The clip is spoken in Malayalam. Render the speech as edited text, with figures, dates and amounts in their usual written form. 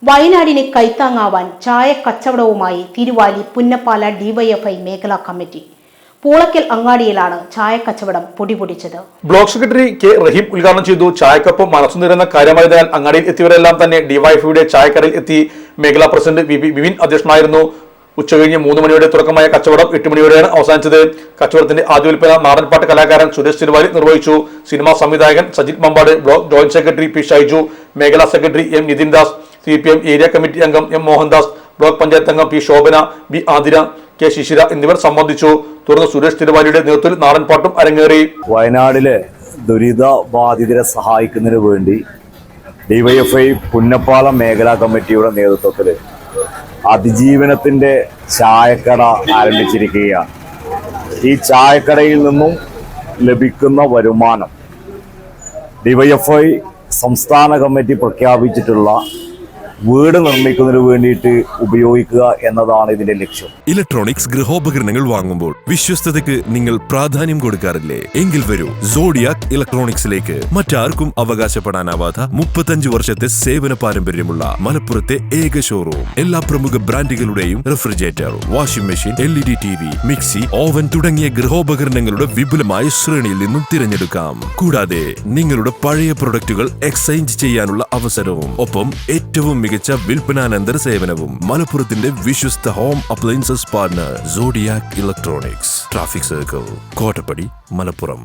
വയനാടിന് കൈത്താങ്ങാവാൻ ചായ കച്ചവടവുമായി തിരുവാലി പുന്നപ്പാല ഡിവൈഎഫ്ഐ മേഖലാ കമ്മിറ്റി. പൂളക്കൽ അങ്ങാടിയിലാണ് ചായ കച്ചവടം പൊടിപൊടിച്ചത്. ബ്ലോക്ക് സെക്രട്ടറി കെ റഹീം ഉദ്ഘാടനം ചെയ്തു. ചായക്കൊപ്പം മനസ്സു നിറയുന്ന കാര്യമായതിനാൽ അങ്ങാടിയിൽ എത്തിയവരെല്ലാം തന്നെ ഡിവൈഎഫ്ഐയുടെ ചായക്കടയിൽ എത്തി. മേഖലാ പ്രസിഡന്റ് വിപിൻ അധ്യക്ഷനായിരുന്നു. ഉച്ചകഴിഞ്ഞ് 3 മണിയോടെ തുടക്കമായ കച്ചവടം 8 മണിയോടെയാണ് അവസാനിച്ചത്. കച്ചവടത്തിന്റെ ആദ്യ വിൽപ്പന നാടൻപാട്ട് കലാകാരൻ സുരേഷ് തിരുവാലി നിർവഹിച്ചു. സിനിമാ സംവിധായകൻ Sajith Mambad, block joint secretary P Shaiju, മേഖലാ secretary M Nithin Das, CPM area committee അംഗം എം മോഹൻദാസ്, ബ്ലോക്ക് പഞ്ചായത്ത് അംഗം P Shobhana, B Athira, K Shishira എന്നിവർ സംബന്ധിച്ചു. തുടർന്ന് സുരേഷ് തിരുവാലിയുടെ നേതൃത്വത്തിൽ നാടൻപാട്ടും അരങ്ങേറി. വയനാടിലെ ദുരിത ബാധിതരെ സഹായിക്കുന്നതിന് വേണ്ടി ഡിവൈഎഫ്ഐ പുന്നപ്പാല മേഖലാ കമ്മിറ്റിയുടെ നേതൃത്വത്തിൽ അതിജീവനത്തിന്റെ ചായക്കട ആരംഭിച്ചിരിക്കുകയാണ്. ഈ ചായക്കടയിൽ നിന്നും ലഭിക്കുന്ന വരുമാനം ഡിവൈഎഫ്ഐ സംസ്ഥാന കമ്മിറ്റി പ്രഖ്യാപിച്ചിട്ടുള്ള വീട് നിർമ്മിക്കുന്നതിന് വേണ്ടിയിട്ട് ഉപയോഗിക്കുക എന്നതാണ് ഇതിന്റെ ലക്ഷ്യം. ഇലക്ട്രോണിക്സ് ഗൃഹോപകരണങ്ങൾ വാങ്ങുമ്പോൾ വിശ്വസ്തതയ്ക്ക് നിങ്ങൾ പ്രാധാന്യം കൊടുക്കാറില്ലേ? എങ്കിൽ വരൂ സോഡിയാക് ഇലക്ട്രോണിക്സിലേക്ക്. മറ്റാർക്കും അവകാശപ്പെടാനാവാത്ത 35 വർഷത്തെ സേവന പാരമ്പര്യമുള്ള മലപ്പുറത്തെ ഏക ഷോറൂം. എല്ലാ പ്രമുഖ ബ്രാൻഡുകളുടെയും refrigerator, washing machine, LED TV, mixie, oven തുടങ്ങിയ ഗൃഹോപകരണങ്ങളുടെ വിപുലമായ ശ്രേണിയിൽ നിന്നും തിരഞ്ഞെടുക്കാം. കൂടാതെ നിങ്ങളുടെ പഴയ പ്രൊഡക്റ്റുകൾ എക്സ്ചേഞ്ച് ചെയ്യാനുള്ള അവസരവും, ഒപ്പം ഏറ്റവും മികച്ച വിൽപ്പനാനന്തര സേവനവും. മലപ്പുറത്തിന്റെ വിശ്വസ്ത home appliances partner Zodiac electronics, traffic circle, Kottappadi, Malappuram.